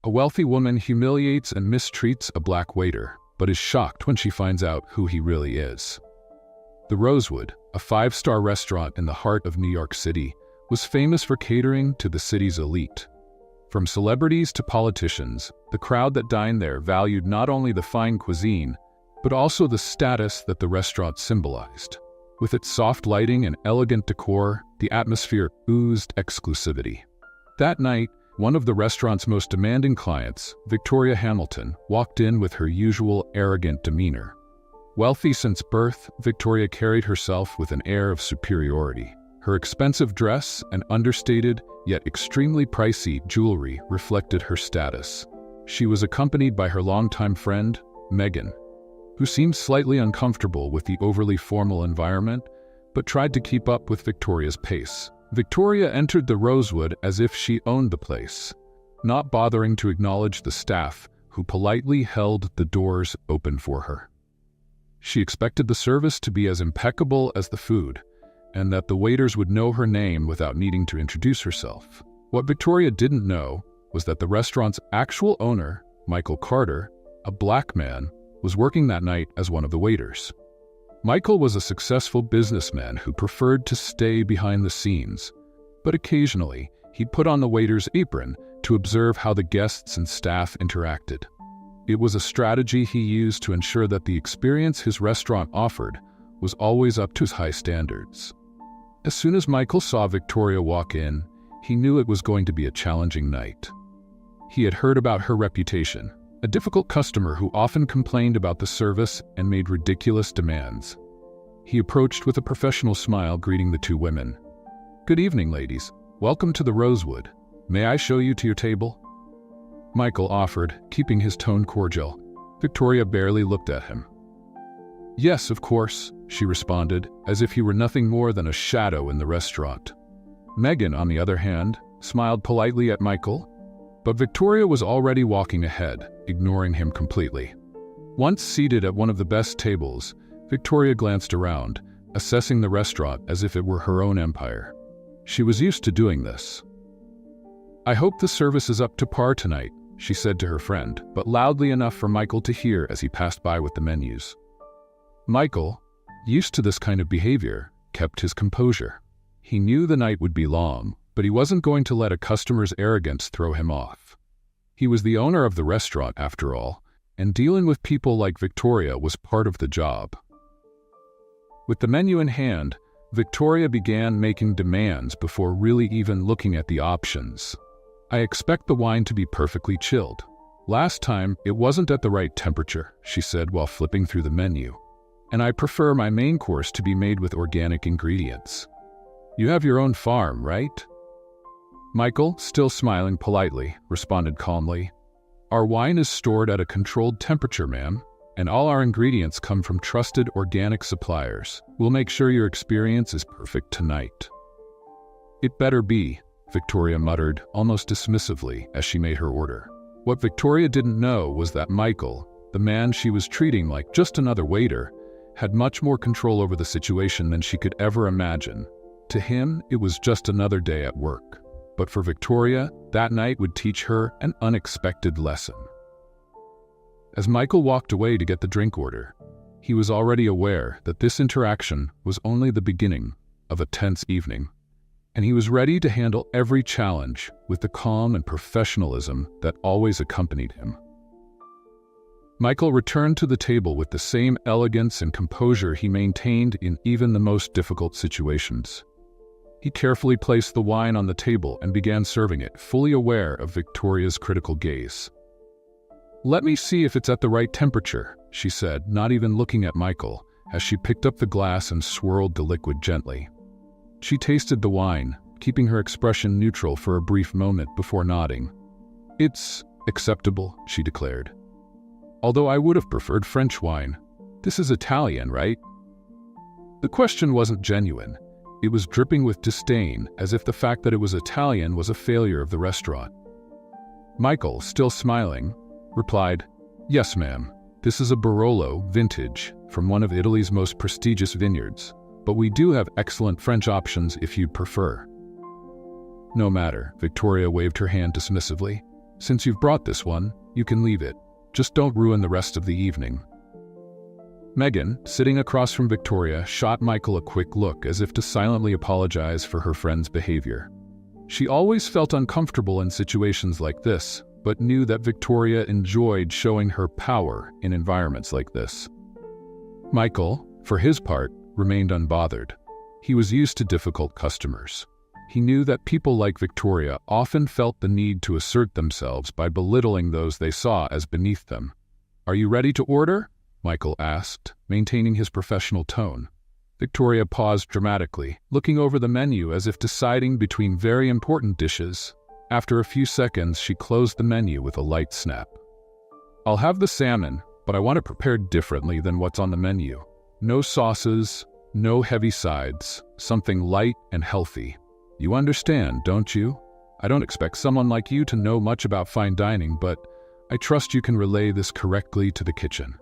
A wealthy woman humiliates and mistreats a black waiter, but is shocked when she finds out who he really is. The Rosewood, a five-star restaurant in the heart of New York City, was famous for catering to the city's elite. From celebrities to politicians, the crowd that dined there valued not only the fine cuisine, but also the status that the restaurant symbolized. With its soft lighting and elegant decor, the atmosphere oozed exclusivity. That night, one of the restaurant's most demanding clients, Victoria Hamilton, walked in with her usual arrogant demeanor. Wealthy since birth, Victoria carried herself with an air of superiority. Her expensive dress and understated, yet extremely pricey jewelry reflected her status. She was accompanied by her longtime friend, Megan, who seemed slightly uncomfortable with the overly formal environment, but tried to keep up with Victoria's pace. Victoria entered the Rosewood as if she owned the place, not bothering to acknowledge the staff, who politely held the doors open for her. She expected the service to be as impeccable as the food, and that the waiters would know her name without needing to introduce herself. What Victoria didn't know was that the restaurant's actual owner, Michael Carter, a black man, was working that night as one of the waiters. Michael was a successful businessman who preferred to stay behind the scenes, but occasionally he'd put on the waiter's apron to observe how the guests and staff interacted. It was a strategy he used to ensure that the experience his restaurant offered was always up to his high standards. As soon as Michael saw Victoria walk in, he knew it was going to be a challenging night. He had heard about her reputation, a difficult customer who often complained about the service and made ridiculous demands. He approached with a professional smile, greeting the two women. "Good evening, ladies. Welcome to the Rosewood. May I show you to your table?" Michael offered, keeping his tone cordial. Victoria barely looked at him. "Yes, of course," she responded, as if he were nothing more than a shadow in the restaurant. Megan, on the other hand, smiled politely at Michael, but Victoria was already walking ahead, ignoring him completely. Once seated at one of the best tables, Victoria glanced around, assessing the restaurant as if it were her own empire. She was used to doing this. "I hope the service is up to par tonight," she said to her friend, but loudly enough for Michael to hear as he passed by with the menus. Michael, used to this kind of behavior, kept his composure. He knew the night would be long, but he wasn't going to let a customer's arrogance throw him off. He was the owner of the restaurant, after all, and dealing with people like Victoria was part of the job. With the menu in hand, Victoria began making demands before really even looking at the options. "I expect the wine to be perfectly chilled. Last time, it wasn't at the right temperature," she said while flipping through the menu. "And I prefer my main course to be made with organic ingredients." "You have your own farm, right?" Michael, still smiling politely, responded calmly. "Our wine is stored at a controlled temperature, ma'am, and all our ingredients come from trusted organic suppliers. We'll make sure your experience is perfect tonight." "It better be," Victoria muttered, almost dismissively, as she made her order. What Victoria didn't know was that Michael, the man she was treating like just another waiter, had much more control over the situation than she could ever imagine. To him, it was just another day at work. But for Victoria, that night would teach her an unexpected lesson. As Michael walked away to get the drink order, he was already aware that this interaction was only the beginning of a tense evening, and he was ready to handle every challenge with the calm and professionalism that always accompanied him. Michael returned to the table with the same elegance and composure he maintained in even the most difficult situations. He carefully placed the wine on the table and began serving it, fully aware of Victoria's critical gaze. "Let me see if it's at the right temperature," she said, not even looking at Michael, as she picked up the glass and swirled the liquid gently. She tasted the wine, keeping her expression neutral for a brief moment before nodding. "It's acceptable," she declared. "Although I would have preferred French wine. This is Italian, right?" The question wasn't genuine. It was dripping with disdain, as if the fact that it was Italian was a failure of the restaurant. Michael, still smiling, replied, "Yes, ma'am. This is a Barolo vintage from one of Italy's most prestigious vineyards, but we do have excellent French options if you'd prefer." "No matter," Victoria waved her hand dismissively. Since you've brought this one, you can leave it. Just don't ruin the rest of the evening." Megan, sitting across from Victoria, shot Michael a quick look as if to silently apologize for her friend's behavior. She always felt uncomfortable in situations like this, but knew that Victoria enjoyed showing her power in environments like this. Michael, for his part, remained unbothered. He was used to difficult customers. He knew that people like Victoria often felt the need to assert themselves by belittling those they saw as beneath them. "Are you ready to order?" Michael asked, maintaining his professional tone. Victoria paused dramatically, looking over the menu as if deciding between very important dishes. After a few seconds, she closed the menu with a light snap. "I'll have the salmon, but I want it prepared differently than what's on the menu. No sauces, no heavy sides, something light and healthy. You understand, don't you? I don't expect someone like you to know much about fine dining, but I trust you can relay this correctly to the kitchen.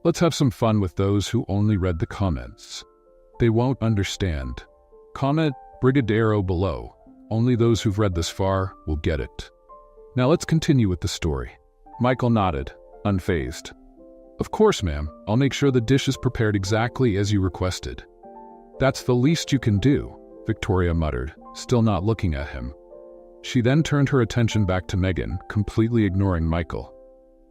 Let's have some fun with those who only read the comments. They won't understand. Comment Brigadero below. Only those who've read this far will get it. Now let's continue with the story." Michael nodded, unfazed. "Of course, ma'am. I'll make sure the dish is prepared exactly as you requested." "That's the least you can do," Victoria muttered, still not looking at him. She then turned her attention back to Megan, completely ignoring Michael.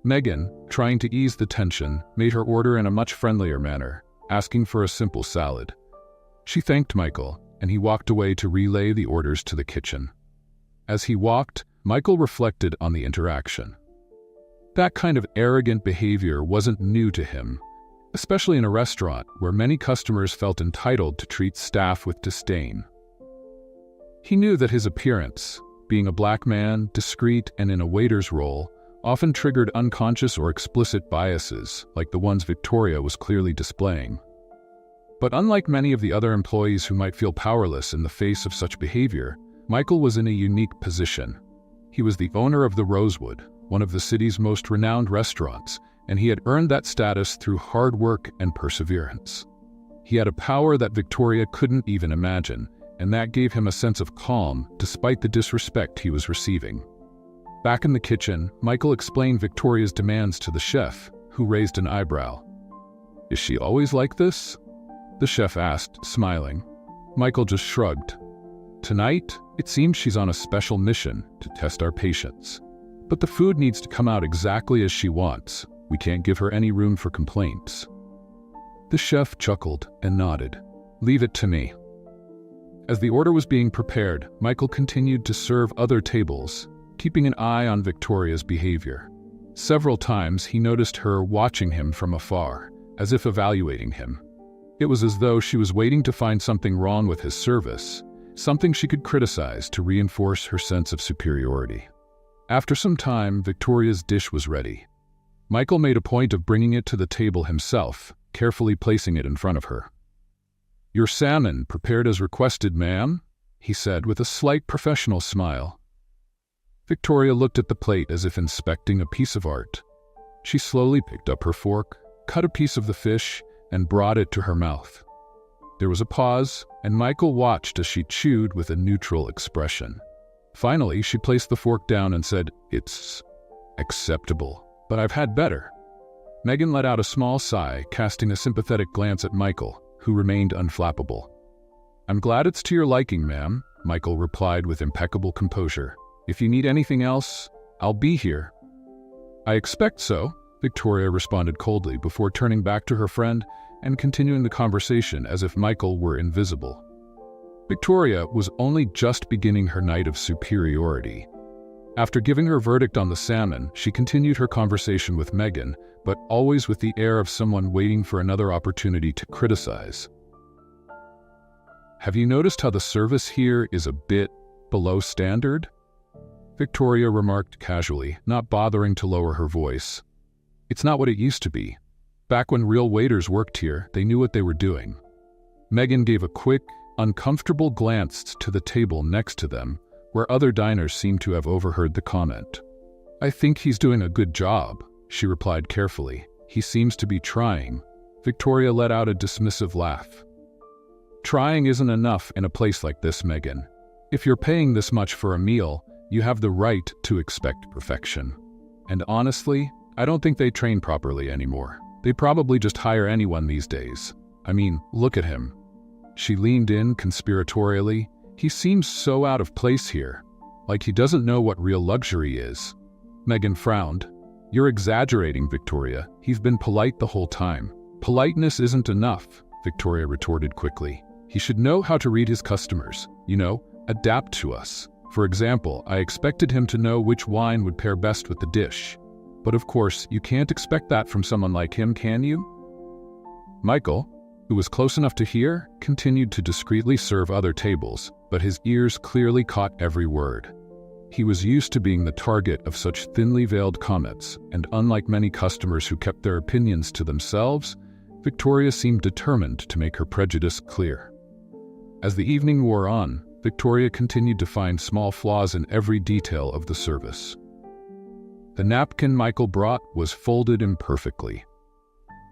Megan, trying to ease the tension, made her order in a much friendlier manner, asking for a simple salad. She thanked Michael, and he walked away to relay the orders to the kitchen. As he walked, Michael reflected on the interaction. That kind of arrogant behavior wasn't new to him, especially in a restaurant where many customers felt entitled to treat staff with disdain. He knew that his appearance, being a black man, discreet, and in a waiter's role, often triggered unconscious or explicit biases, like the ones Victoria was clearly displaying. But unlike many of the other employees who might feel powerless in the face of such behavior, Michael was in a unique position. He was the owner of the Rosewood, one of the city's most renowned restaurants, and he had earned that status through hard work and perseverance. He had a power that Victoria couldn't even imagine, and that gave him a sense of calm despite the disrespect he was receiving. Back in the kitchen, Michael explained Victoria's demands to the chef, who raised an eyebrow. "Is she always like this?" the chef asked, smiling. Michael just shrugged. "Tonight, it seems she's on a special mission to test our patience. But the food needs to come out exactly as she wants. We can't give her any room for complaints." The chef chuckled and nodded. "Leave it to me." As the order was being prepared, Michael continued to serve other tables, keeping an eye on Victoria's behavior. Several times he noticed her watching him from afar, as if evaluating him. It was as though she was waiting to find something wrong with his service, something she could criticize to reinforce her sense of superiority. After some time, Victoria's dish was ready. Michael made a point of bringing it to the table himself, carefully placing it in front of her. "Your salmon, prepared as requested, ma'am," he said with a slight professional smile. Victoria looked at the plate as if inspecting a piece of art. She slowly picked up her fork, cut a piece of the fish, and brought it to her mouth. There was a pause, and Michael watched as she chewed with a neutral expression. Finally, she placed the fork down and said, "It's acceptable, but I've had better." Megan let out a small sigh, casting a sympathetic glance at Michael, who remained unflappable. "I'm glad it's to your liking, ma'am," Michael replied with impeccable composure. "If you need anything else, I'll be here." "I expect so," Victoria responded coldly before turning back to her friend and continuing the conversation as if Michael were invisible. Victoria was only just beginning her night of superiority. After giving her verdict on the salmon, she continued her conversation with Megan, but always with the air of someone waiting for another opportunity to criticize. "Have you noticed how the service here is a bit below standard?" Victoria remarked casually, not bothering to lower her voice. "It's not what it used to be. Back when real waiters worked here, they knew what they were doing." Megan gave a quick, uncomfortable glance to the table next to them, where other diners seemed to have overheard the comment. "I think he's doing a good job," she replied carefully. "He seems to be trying." Victoria let out a dismissive laugh. "Trying isn't enough in a place like this, Megan. If you're paying this much for a meal, You have the right to expect perfection. And honestly, I don't think they train properly anymore. They probably just hire anyone these days. I mean, look at him." She leaned in conspiratorially. "He seems so out of place here, like he doesn't know what real luxury is." Megan frowned. "You're exaggerating, Victoria. He's been polite the whole time." "Politeness isn't enough," Victoria retorted quickly. "He should know how to read his customers, adapt to us. For example, I expected him to know which wine would pair best with the dish. But of course, you can't expect that from someone like him, can you?" Michael, who was close enough to hear, continued to discreetly serve other tables, but his ears clearly caught every word. He was used to being the target of such thinly veiled comments, and unlike many customers who kept their opinions to themselves, Victoria seemed determined to make her prejudice clear. As the evening wore on, Victoria continued to find small flaws in every detail of the service. The napkin Michael brought was folded imperfectly.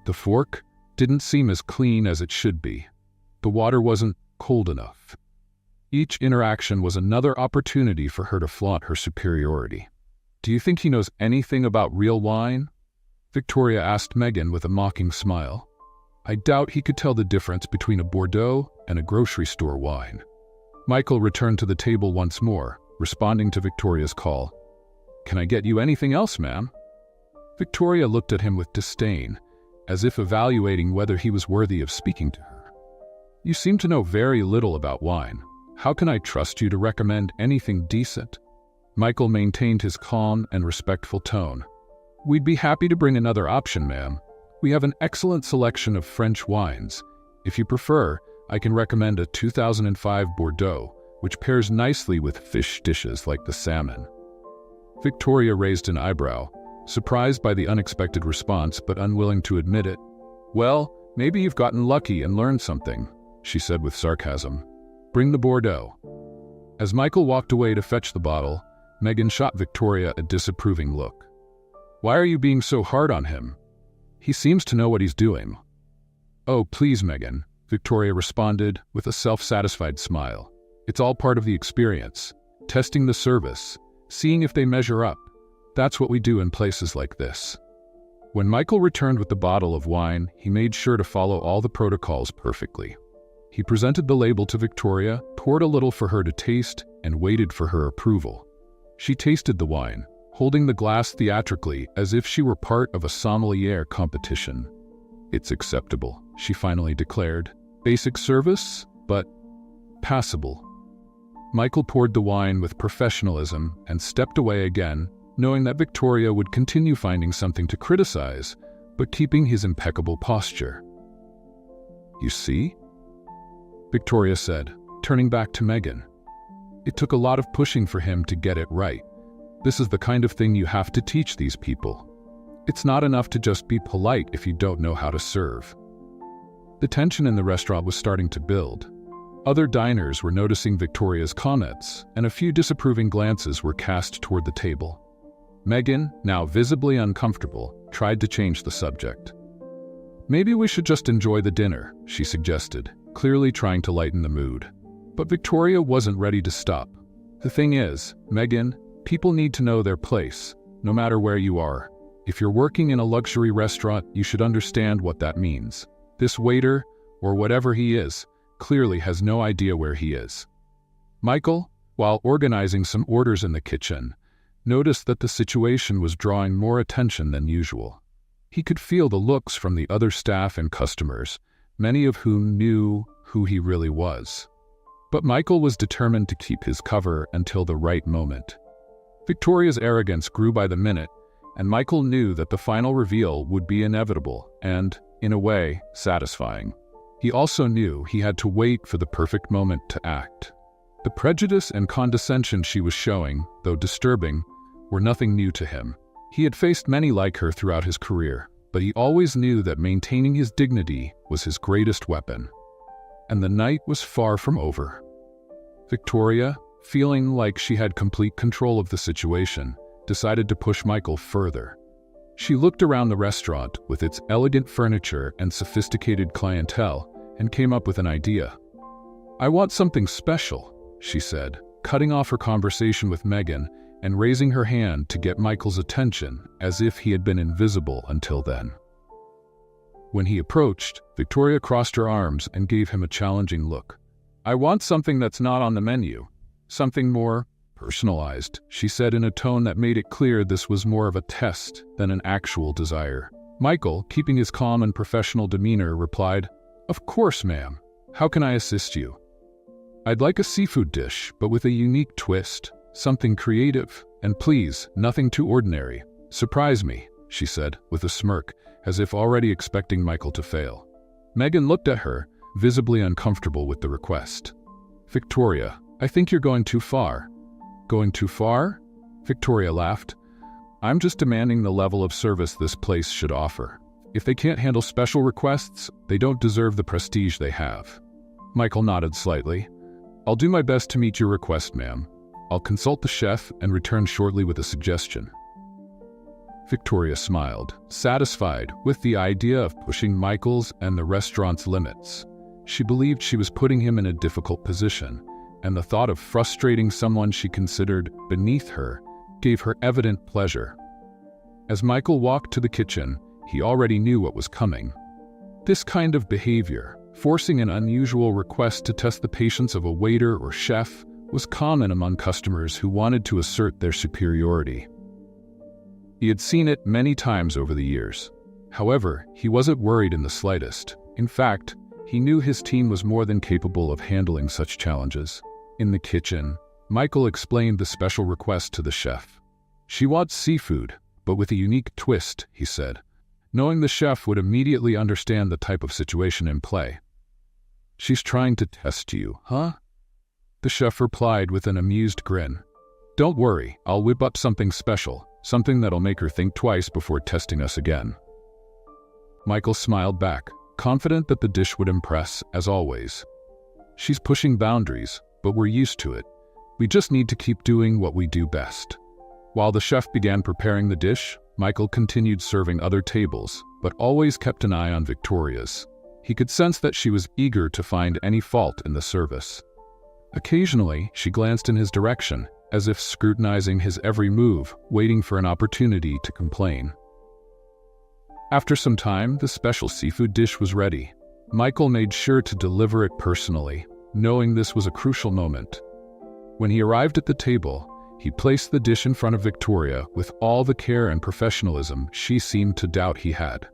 The fork didn't seem as clean as it should be. The water wasn't cold enough. Each interaction was another opportunity for her to flaunt her superiority. "Do you think he knows anything about real wine?" Victoria asked Megan with a mocking smile. "I doubt he could tell the difference between a Bordeaux and a grocery store wine." Michael returned to the table once more, responding to Victoria's call. "Can I get you anything else, ma'am?" Victoria looked at him with disdain, as if evaluating whether he was worthy of speaking to her. "You seem to know very little about wine. How can I trust you to recommend anything decent?" Michael maintained his calm and respectful tone. "We'd be happy to bring another option, ma'am. We have an excellent selection of French wines. If you prefer, I can recommend a 2005 Bordeaux, which pairs nicely with fish dishes like the salmon." Victoria raised an eyebrow, surprised by the unexpected response but unwilling to admit it. "Well, maybe you've gotten lucky and learned something," she said with sarcasm. "Bring the Bordeaux." As Michael walked away to fetch the bottle, Megan shot Victoria a disapproving look. "Why are you being so hard on him? He seems to know what he's doing." "Oh, please, Megan," Victoria responded with a self-satisfied smile. "It's all part of the experience. Testing the service, seeing if they measure up. That's what we do in places like this." When Michael returned with the bottle of wine, he made sure to follow all the protocols perfectly. He presented the label to Victoria, poured a little for her to taste, and waited for her approval. She tasted the wine, holding the glass theatrically as if she were part of a sommelier competition. "It's acceptable," she finally declared. "Basic service, but passable." Michael poured the wine with professionalism and stepped away again, knowing that Victoria would continue finding something to criticize, but keeping his impeccable posture. "You see?" Victoria said, turning back to Megan. "It took a lot of pushing for him to get it right. This is the kind of thing you have to teach these people. It's not enough to just be polite if you don't know how to serve." The tension in the restaurant was starting to build. Other diners were noticing Victoria's comments, and a few disapproving glances were cast toward the table. Megan, now visibly uncomfortable, tried to change the subject. "Maybe we should just enjoy the dinner," she suggested, clearly trying to lighten the mood. But Victoria wasn't ready to stop. "The thing is, Megan, people need to know their place, no matter where you are. If you're working in a luxury restaurant, you should understand what that means. This waiter, or whatever he is, clearly has no idea where he is." Michael, while organizing some orders in the kitchen, noticed that the situation was drawing more attention than usual. He could feel the looks from the other staff and customers, many of whom knew who he really was. But Michael was determined to keep his cover until the right moment. Victoria's arrogance grew by the minute, and Michael knew that the final reveal would be inevitable and, in a way, satisfying. He also knew he had to wait for the perfect moment to act. The prejudice and condescension she was showing, though disturbing, were nothing new to him. He had faced many like her throughout his career, but he always knew that maintaining his dignity was his greatest weapon. And the night was far from over. Victoria, feeling like she had complete control of the situation, decided to push Michael further. She looked around the restaurant with its elegant furniture and sophisticated clientele and came up with an idea. "I want something special," she said, cutting off her conversation with Megan and raising her hand to get Michael's attention as if he had been invisible until then. When he approached, Victoria crossed her arms and gave him a challenging look. "I want something that's not on the menu. Something more personalized," she said in a tone that made it clear this was more of a test than an actual desire. Michael, keeping his calm and professional demeanor, replied, "Of course, ma'am. How can I assist you?" "I'd like a seafood dish, but with a unique twist, something creative, and please, nothing too ordinary. Surprise me," she said, with a smirk, as if already expecting Michael to fail. Megan looked at her, visibly uncomfortable with the request. "Victoria, I think you're going too far." "Going too far?" Victoria laughed. "I'm just demanding the level of service this place should offer. If they can't handle special requests, they don't deserve the prestige they have." Michael nodded slightly. "I'll do my best to meet your request, ma'am. I'll consult the chef and return shortly with a suggestion." Victoria smiled, satisfied with the idea of pushing Michael's and the restaurant's limits. She believed she was putting him in a difficult position, and the thought of frustrating someone she considered beneath her gave her evident pleasure. As Michael walked to the kitchen, he already knew what was coming. This kind of behavior, forcing an unusual request to test the patience of a waiter or chef, was common among customers who wanted to assert their superiority. He had seen it many times over the years. However, he wasn't worried in the slightest. In fact, he knew his team was more than capable of handling such challenges. In the kitchen, Michael explained the special request to the chef. "She wants seafood, but with a unique twist," he said, knowing the chef would immediately understand the type of situation in play. "She's trying to test you, huh?" The chef replied with an amused grin. "Don't worry, I'll whip up something special, something that'll make her think twice before testing us again." Michael smiled back, confident that the dish would impress, as always. "She's pushing boundaries, but we're used to it. We just need to keep doing what we do best." While the chef began preparing the dish, Michael continued serving other tables, but always kept an eye on Victoria's. He could sense that she was eager to find any fault in the service. Occasionally, she glanced in his direction, as if scrutinizing his every move, waiting for an opportunity to complain. After some time, the special seafood dish was ready. Michael made sure to deliver it personally, knowing this was a crucial moment. When he arrived at the table, he placed the dish in front of Victoria with all the care and professionalism she seemed to doubt he had.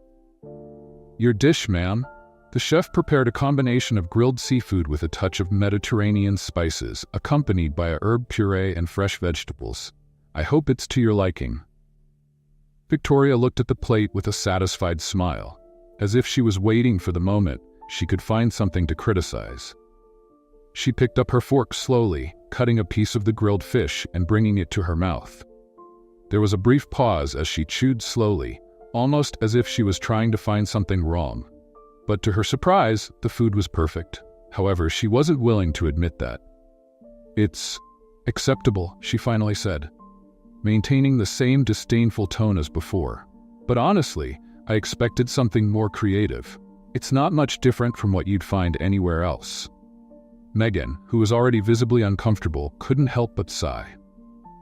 "Your dish, ma'am." The chef prepared a combination of grilled seafood with a touch of Mediterranean spices, accompanied by a herb puree and fresh vegetables. "I hope it's to your liking." Victoria looked at the plate with a satisfied smile, as if she was waiting for the moment she could find something to criticize. She picked up her fork slowly, cutting a piece of the grilled fish and bringing it to her mouth. There was a brief pause as she chewed slowly, almost as if she was trying to find something wrong. But to her surprise, the food was perfect. However, she wasn't willing to admit that. "It's acceptable," she finally said, maintaining the same disdainful tone as before. "But honestly, I expected something more creative. It's not much different from what you'd find anywhere else." Megan, who was already visibly uncomfortable, couldn't help but sigh.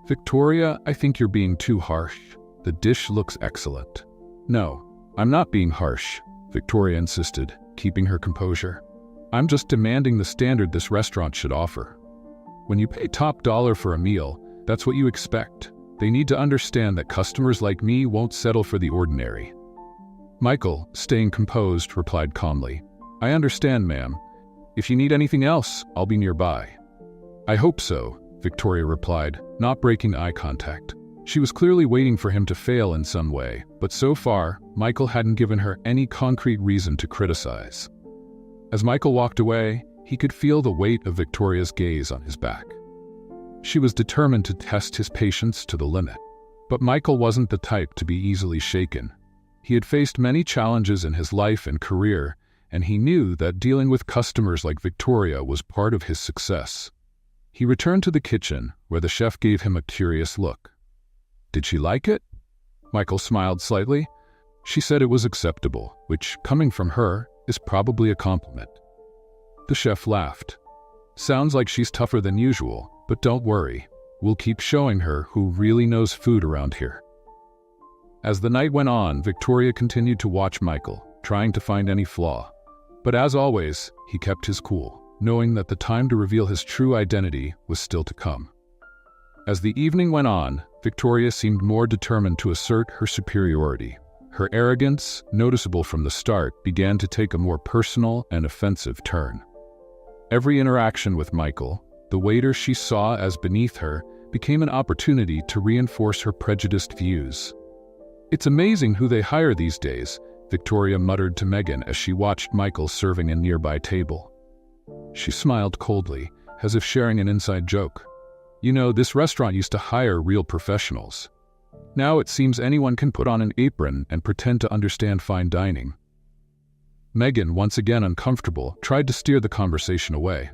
"Victoria, I think you're being too harsh. The dish looks excellent." "No, I'm not being harsh," Victoria insisted, keeping her composure. "I'm just demanding the standard this restaurant should offer. When you pay top dollar for a meal, that's what you expect. They need to understand that customers like me won't settle for the ordinary." Michael, staying composed, replied calmly, "I understand, ma'am. If you need anything else, I'll be nearby." "I hope so," Victoria replied, not breaking eye contact. She was clearly waiting for him to fail in some way, but so far, Michael hadn't given her any concrete reason to criticize. As Michael walked away, he could feel the weight of Victoria's gaze on his back. She was determined to test his patience to the limit. But Michael wasn't the type to be easily shaken. He had faced many challenges in his life and career, and he knew that dealing with customers like Victoria was part of his success. He returned to the kitchen, where the chef gave him a curious look. "Did she like it?" Michael smiled slightly. "She said it was acceptable, which, coming from her, is probably a compliment." The chef laughed. "Sounds like she's tougher than usual, But don't worry, we'll keep showing her who really knows food around here. As the night went on, Victoria continued to watch Michael, trying to find any flaw. But as always, he kept his cool, knowing that the time to reveal his true identity was still to come. As the evening went on, Victoria seemed more determined to assert her superiority. Her arrogance, noticeable from the start, began to take a more personal and offensive turn. Every interaction with Michael, the waiter she saw as beneath her, became an opportunity to reinforce her prejudiced views. "It's amazing who they hire these days," Victoria muttered to Megan as she watched Michael serving a nearby table. She smiled coldly, as if sharing an inside joke. "You know, this restaurant used to hire real professionals. Now it seems anyone can put on an apron and pretend to understand fine dining." Megan, once again uncomfortable, tried to steer the conversation away.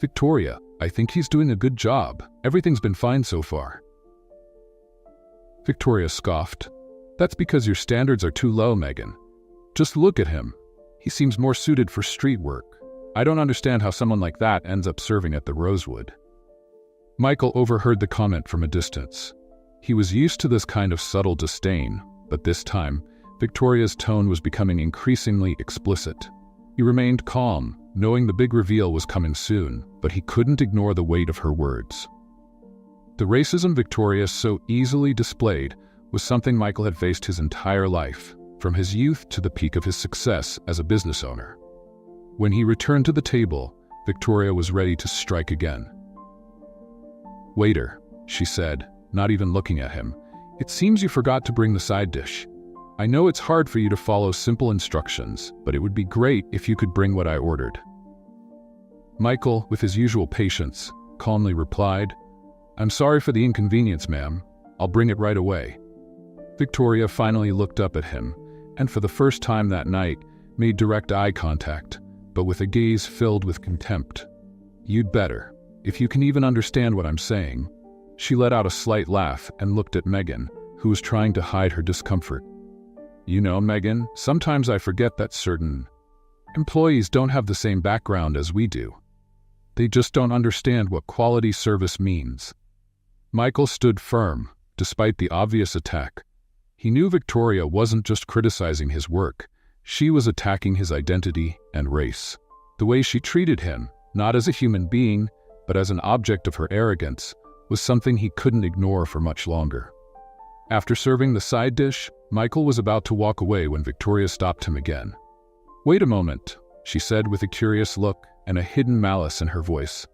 "Victoria, I think he's doing a good job. Everything's been fine so far." Victoria scoffed. "That's because your standards are too low, Megan. Just look at him. He seems more suited for street work. I don't understand how someone like that ends up serving at the Rosewood." Michael overheard the comment from a distance. He was used to this kind of subtle disdain, but this time, Victoria's tone was becoming increasingly explicit. He remained calm, knowing the big reveal was coming soon, but he couldn't ignore the weight of her words. The racism Victoria so easily displayed was something Michael had faced his entire life, from his youth to the peak of his success as a business owner. When he returned to the table, Victoria was ready to strike again. "Waiter," she said, not even looking at him, "it seems you forgot to bring the side dish. I know it's hard for you to follow simple instructions, but it would be great if you could bring what I ordered." Michael, with his usual patience, calmly replied, "I'm sorry for the inconvenience, ma'am. I'll bring it right away." Victoria finally looked up at him, and for the first time that night, made direct eye contact, but with a gaze filled with contempt. "You'd better, if you can even understand what I'm saying." She let out a slight laugh and looked at Megan, who was trying to hide her discomfort. "You know, Megan, sometimes I forget that certain employees don't have the same background as we do. They just don't understand what quality service means." Michael stood firm, despite the obvious attack. He knew Victoria wasn't just criticizing his work, she was attacking his identity and race. The way she treated him, not as a human being, but as an object of her arrogance, was something he couldn't ignore for much longer. After serving the side dish, Michael was about to walk away when Victoria stopped him again. "Wait a moment," she said with a curious look and a hidden malice in her voice.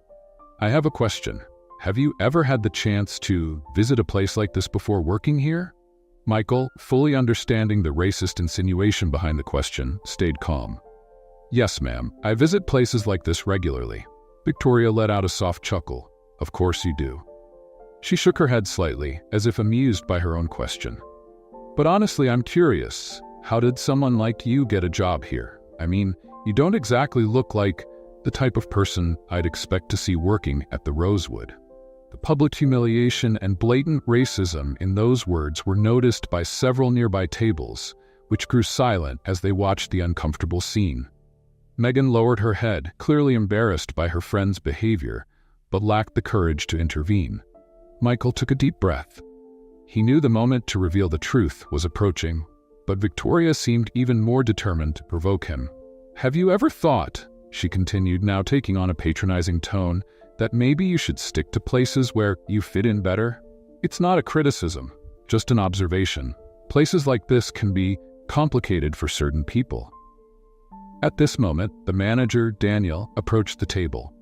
"I have a question. Have you ever had the chance to visit a place like this before working here?" Michael, fully understanding the racist insinuation behind the question, stayed calm. "Yes, ma'am. I visit places like this regularly." Victoria let out a soft chuckle. "Of course you do." She shook her head slightly, as if amused by her own question. "But honestly, I'm curious. How did someone like you get a job here? I mean, you don't exactly look like the type of person I'd expect to see working at the Rosewood." The public humiliation and blatant racism in those words were noticed by several nearby tables, which grew silent as they watched the uncomfortable scene. Megan lowered her head, clearly embarrassed by her friend's behavior, but lacked the courage to intervene. Michael took a deep breath. He knew the moment to reveal the truth was approaching, but Victoria seemed even more determined to provoke him. "Have you ever thought," she continued, now taking on a patronizing tone, "that maybe you should stick to places where you fit in better? It's not a criticism, just an observation. Places like this can be complicated for certain people." At this moment, the manager, Daniel, approached the table.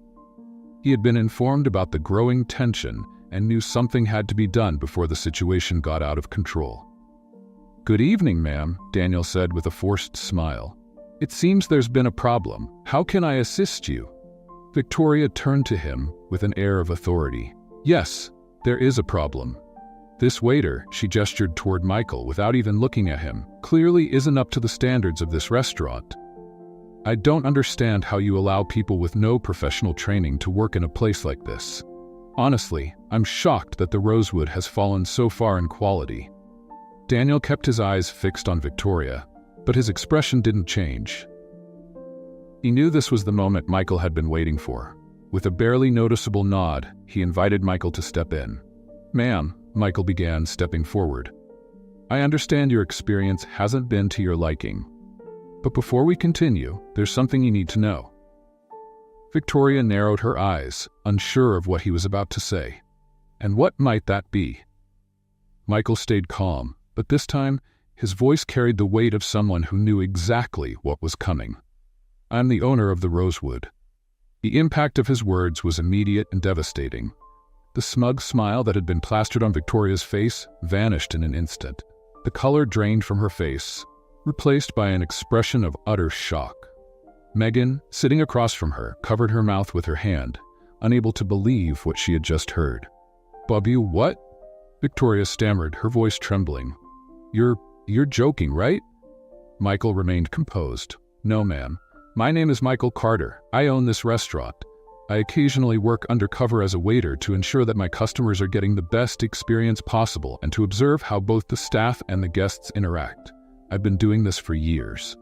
He had been informed about the growing tension and knew something had to be done before the situation got out of control. "Good evening, ma'am," Daniel said with a forced smile. "It seems there's been a problem. How can I assist you?" Victoria turned to him with an air of authority. "Yes, there is a problem. This waiter," she gestured toward Michael without even looking at him, "clearly isn't up to the standards of this restaurant. I don't understand how you allow people with no professional training to work in a place like this. Honestly, I'm shocked that the Rosewood has fallen so far in quality." Daniel kept his eyes fixed on Victoria, but his expression didn't change. He knew this was the moment Michael had been waiting for. With a barely noticeable nod, he invited Michael to step in. "Ma'am," Michael began, stepping forward. "I understand your experience hasn't been to your liking. But before we continue, there's something you need to know." Victoria narrowed her eyes, unsure of what he was about to say. "And what might that be?" Michael stayed calm, but this time, his voice carried the weight of someone who knew exactly what was coming. "I'm the owner of the Rosewood." The impact of his words was immediate and devastating. The smug smile that had been plastered on Victoria's face vanished in an instant. The color drained from her face, replaced by an expression of utter shock. Megan, sitting across from her, covered her mouth with her hand, unable to believe what she had just heard. "Bobby, what?" Victoria stammered, her voice trembling. You're joking, right?" Michael remained composed. "No, ma'am. My name is Michael Carter. I own this restaurant. I occasionally work undercover as a waiter to ensure that my customers are getting the best experience possible and to observe how both the staff and the guests interact. I've been doing this for years."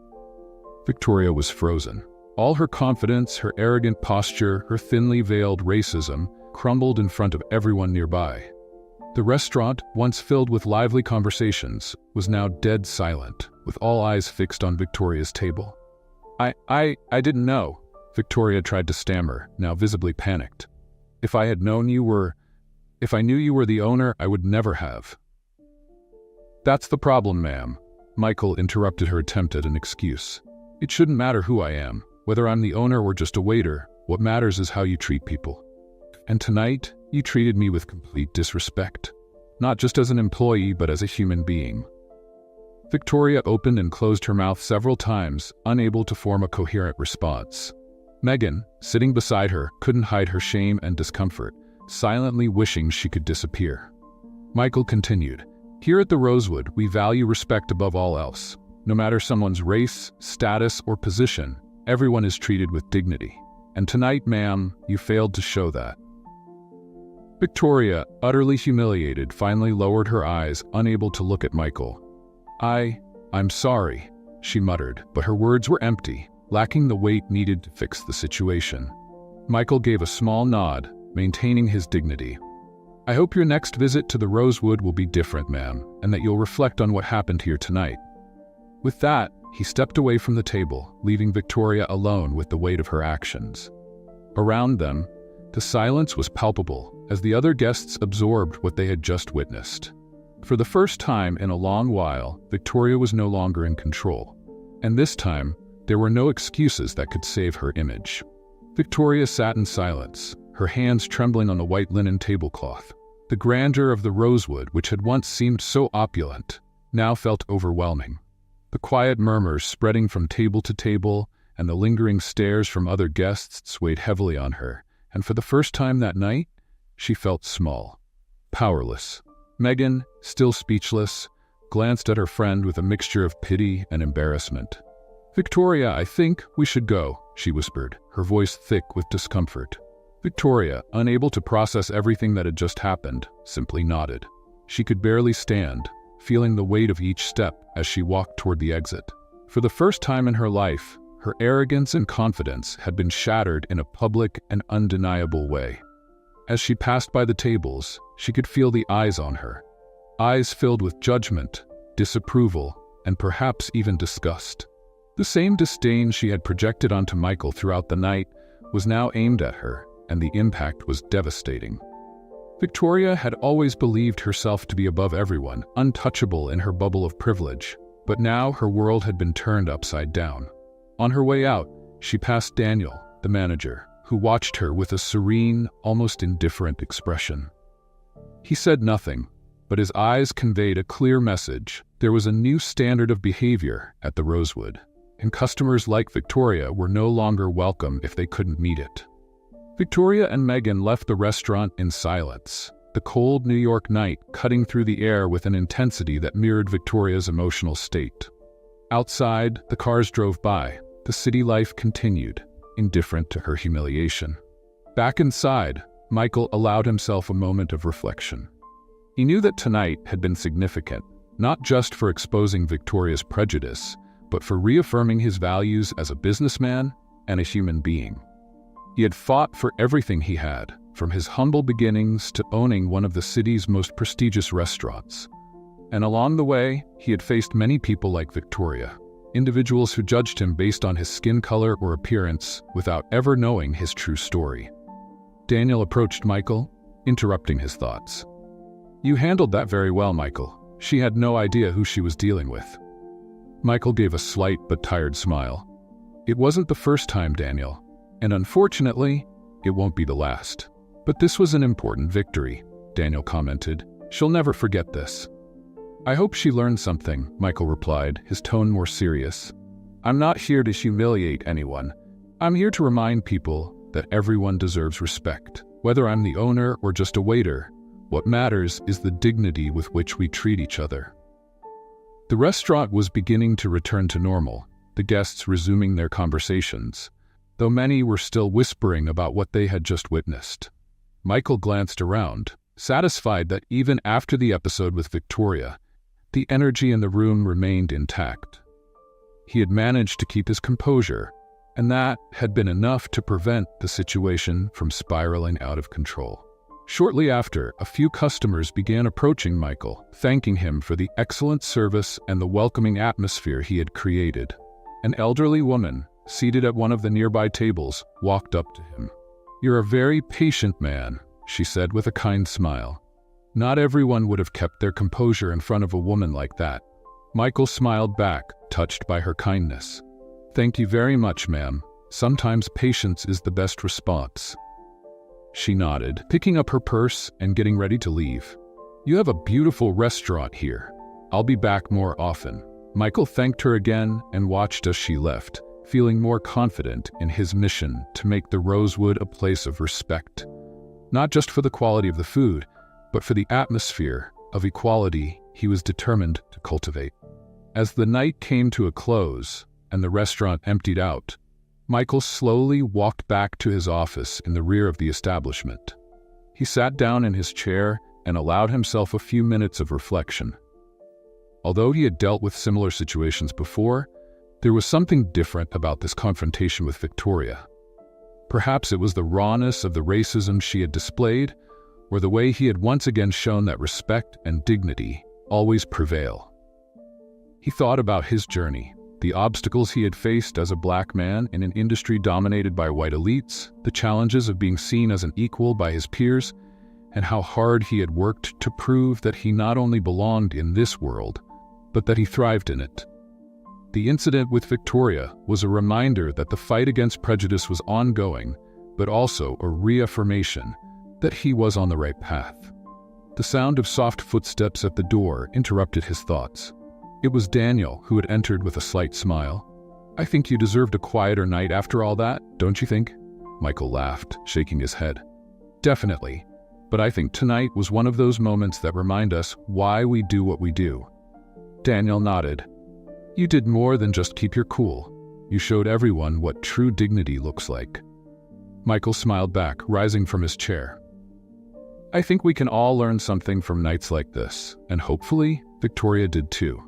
Victoria was frozen. All her confidence, her arrogant posture, her thinly veiled racism crumbled in front of everyone nearby. The restaurant, once filled with lively conversations, was now dead silent, with all eyes fixed on Victoria's table. I didn't know," Victoria tried to stammer, now visibly panicked. If I knew you were the owner, I would never have." "That's the problem, ma'am," Michael interrupted her attempt at an excuse. "It shouldn't matter who I am, whether I'm the owner or just a waiter. What matters is how you treat people. And tonight, you treated me with complete disrespect. Not just as an employee, but as a human being." Victoria opened and closed her mouth several times, unable to form a coherent response. Megan, sitting beside her, couldn't hide her shame and discomfort, silently wishing she could disappear. Michael continued, "Here at the Rosewood, we value respect above all else. No matter someone's race, status, or position, everyone is treated with dignity. And tonight, ma'am, you failed to show that." Victoria, utterly humiliated, finally lowered her eyes, unable to look at Michael. I'm sorry," she muttered, but her words were empty, lacking the weight needed to fix the situation. Michael gave a small nod, maintaining his dignity. "I hope your next visit to the Rosewood will be different, ma'am, and that you'll reflect on what happened here tonight." With that, he stepped away from the table, leaving Victoria alone with the weight of her actions. Around them, the silence was palpable as the other guests absorbed what they had just witnessed. For the first time in a long while, Victoria was no longer in control. And this time, there were no excuses that could save her image. Victoria sat in silence, her hands trembling on the white linen tablecloth. The grandeur of the Rosewood, which had once seemed so opulent, now felt overwhelming. The quiet murmurs spreading from table to table and the lingering stares from other guests weighed heavily on her, and for the first time that night, she felt small, powerless. Megan, still speechless, glanced at her friend with a mixture of pity and embarrassment. "Victoria, I think we should go," she whispered, her voice thick with discomfort. Victoria, unable to process everything that had just happened, simply nodded. She could barely stand, feeling the weight of each step as she walked toward the exit. For the first time in her life, her arrogance and confidence had been shattered in a public and undeniable way. As she passed by the tables, she could feel the eyes on her. Eyes filled with judgment, disapproval, and perhaps even disgust. The same disdain she had projected onto Michael throughout the night was now aimed at her, and the impact was devastating. Victoria had always believed herself to be above everyone, untouchable in her bubble of privilege, but now her world had been turned upside down. On her way out, she passed Daniel, the manager, who watched her with a serene, almost indifferent expression. He said nothing, but his eyes conveyed a clear message. There was a new standard of behavior at the Rosewood, and customers like Victoria were no longer welcome if they couldn't meet it. Victoria and Megan left the restaurant in silence, the cold New York night cutting through the air with an intensity that mirrored Victoria's emotional state. Outside, the cars drove by. The city life continued, indifferent to her humiliation. Back inside, Michael allowed himself a moment of reflection. He knew that tonight had been significant, not just for exposing Victoria's prejudice, but for reaffirming his values as a businessman and a human being. He had fought for everything he had, from his humble beginnings to owning one of the city's most prestigious restaurants. And along the way, he had faced many people like Victoria, individuals who judged him based on his skin color or appearance without ever knowing his true story. Daniel approached Michael, interrupting his thoughts. "You handled that very well, Michael." She had no idea who she was dealing with. Michael gave a slight but tired smile. "It wasn't the first time, Daniel, and unfortunately, it won't be the last. But this was an important victory," Daniel commented. "She'll never forget this." "I hope she learned something," Michael replied, his tone more serious. "I'm not here to humiliate anyone. I'm here to remind people that everyone deserves respect, whether I'm the owner or just a waiter. What matters is the dignity with which we treat each other." The restaurant was beginning to return to normal, the guests resuming their conversations, though many were still whispering about what they had just witnessed. Michael glanced around, satisfied that even after the episode with Victoria, the energy in the room remained intact. He had managed to keep his composure, and that had been enough to prevent the situation from spiraling out of control. Shortly after, a few customers began approaching Michael, thanking him for the excellent service and the welcoming atmosphere he had created. An elderly woman, seated at one of the nearby tables, walked up to him. "You're a very patient man," she said with a kind smile. Not everyone would have kept their composure in front of a woman like that. Michael smiled back, touched by her kindness. "Thank you very much, ma'am. Sometimes patience is the best response." She nodded, picking up her purse and getting ready to leave. "You have a beautiful restaurant here. I'll be back more often." Michael thanked her again and watched as she left, feeling more confident in his mission to make the Rosewood a place of respect, not just for the quality of the food, but for the atmosphere of equality he was determined to cultivate. As the night came to a close and the restaurant emptied out, Michael slowly walked back to his office in the rear of the establishment. He sat down in his chair and allowed himself a few minutes of reflection. Although he had dealt with similar situations before, there was something different about this confrontation with Victoria. Perhaps it was the rawness of the racism she had displayed, or the way he had once again shown that respect and dignity always prevail. He thought about his journey, the obstacles he had faced as a black man in an industry dominated by white elites, the challenges of being seen as an equal by his peers, and how hard he had worked to prove that he not only belonged in this world, but that he thrived in it. The incident with Victoria was a reminder that the fight against prejudice was ongoing, but also a reaffirmation that he was on the right path. The sound of soft footsteps at the door interrupted his thoughts. It was Daniel, who had entered with a slight smile. "I think you deserved a quieter night after all that, don't you think?" Michael laughed, shaking his head. "Definitely, but I think tonight was one of those moments that remind us why we do what we do." Daniel nodded. "You did more than just keep your cool. You showed everyone what true dignity looks like." Michael smiled back, rising from his chair. "I think we can all learn something from nights like this, and hopefully, Victoria did too."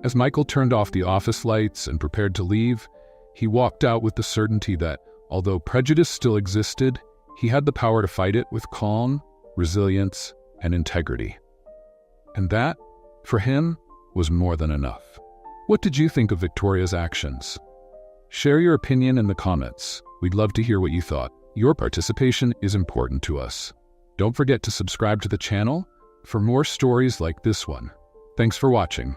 As Michael turned off the office lights and prepared to leave, he walked out with the certainty that, although prejudice still existed, he had the power to fight it with calm, resilience, and integrity. And that, for him, was more than enough. What did you think of Victoria's actions? Share your opinion in the comments. We'd love to hear what you thought. Your participation is important to us. Don't forget to subscribe to the channel for more stories like this one. Thanks for watching.